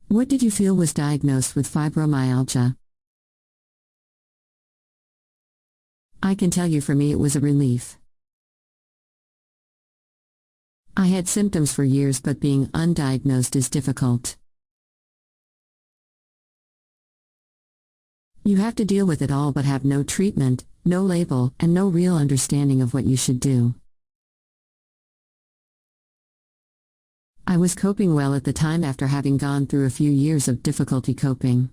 What did you feel was diagnosed with fibromyalgia? I can tell you, for me it was a relief. I had symptoms for years, but being undiagnosed is difficult. You have to deal with it all but have no treatment, no label, and no real understanding of what you should do. I was coping well at the time after having gone through a few years of difficulty coping.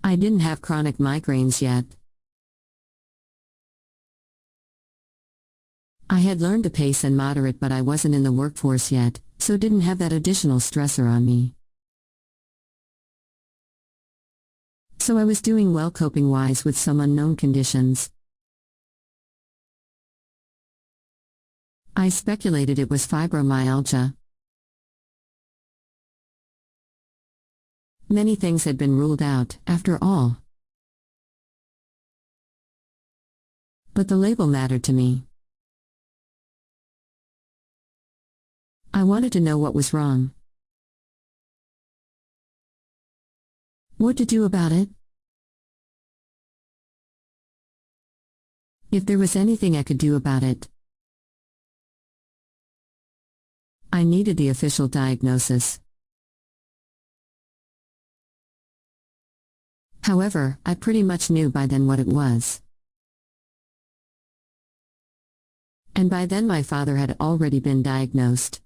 I didn't have chronic migraines yet. I had learned to pace and moderate, but I wasn't in the workforce yet, so didn't have that additional stressor on me. So I was doing well coping-wise with some unknown conditions. I speculated it was fibromyalgia. Many things had been ruled out, after all. But the label mattered to me. I wanted to know what was wrong. What to do about it? If there was anything I could do about it. I needed the official diagnosis. However, I pretty much knew by then what it was. And by then my father had already been diagnosed.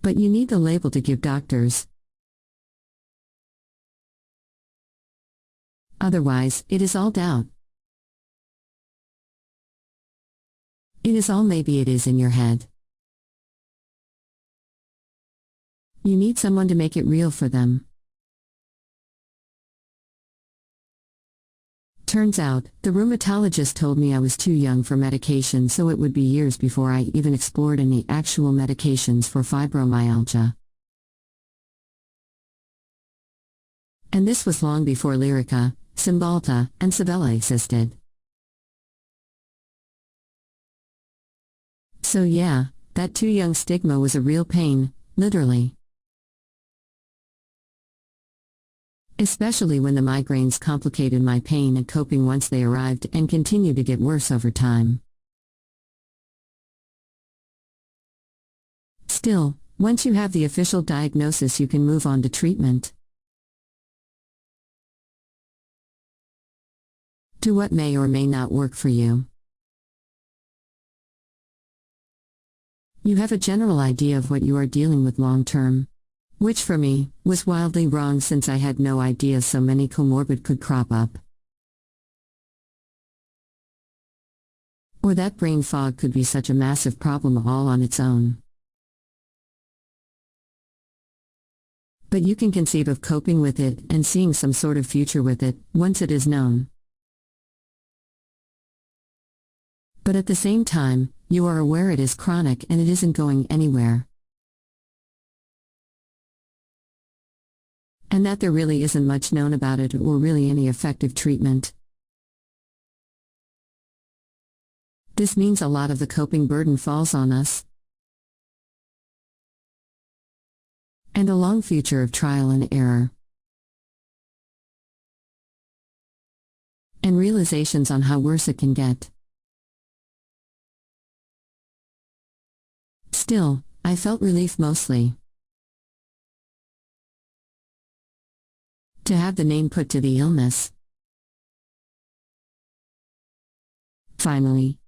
But you need the label to give doctors. Otherwise, it is all doubt. It is all maybe it is in your head. You need someone to make it real for them. Turns out, the rheumatologist told me I was too young for medication, so it would be years before I even explored any actual medications for fibromyalgia. And this was long before Lyrica, Cymbalta, and Savella existed. So yeah, that too young stigma was a real pain, literally. Especially when the migraines complicated my pain and coping once they arrived and continued to get worse over time. Still, once you have the official diagnosis, you can move on to treatment. Do what may or may not work for you. You have a general idea of what you are dealing with long term. Which for me, was wildly wrong since I had no idea so many comorbid could crop up. Or that brain fog could be such a massive problem all on its own. But you can conceive of coping with it and seeing some sort of future with it, once it is known. But at the same time, you are aware it is chronic and it isn't going anywhere. And that there really isn't much known about it or really any effective treatment. This means a lot of the coping burden falls on us. And a long future of trial and error. And realizations on how worse it can get. Still, I felt relief mostly. To have the name put to the illness. Finally.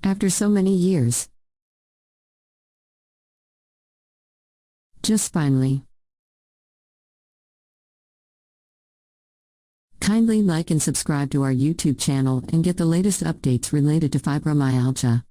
After so many years. Just finally. Kindly like and subscribe to our YouTube channel and get the latest updates related to fibromyalgia.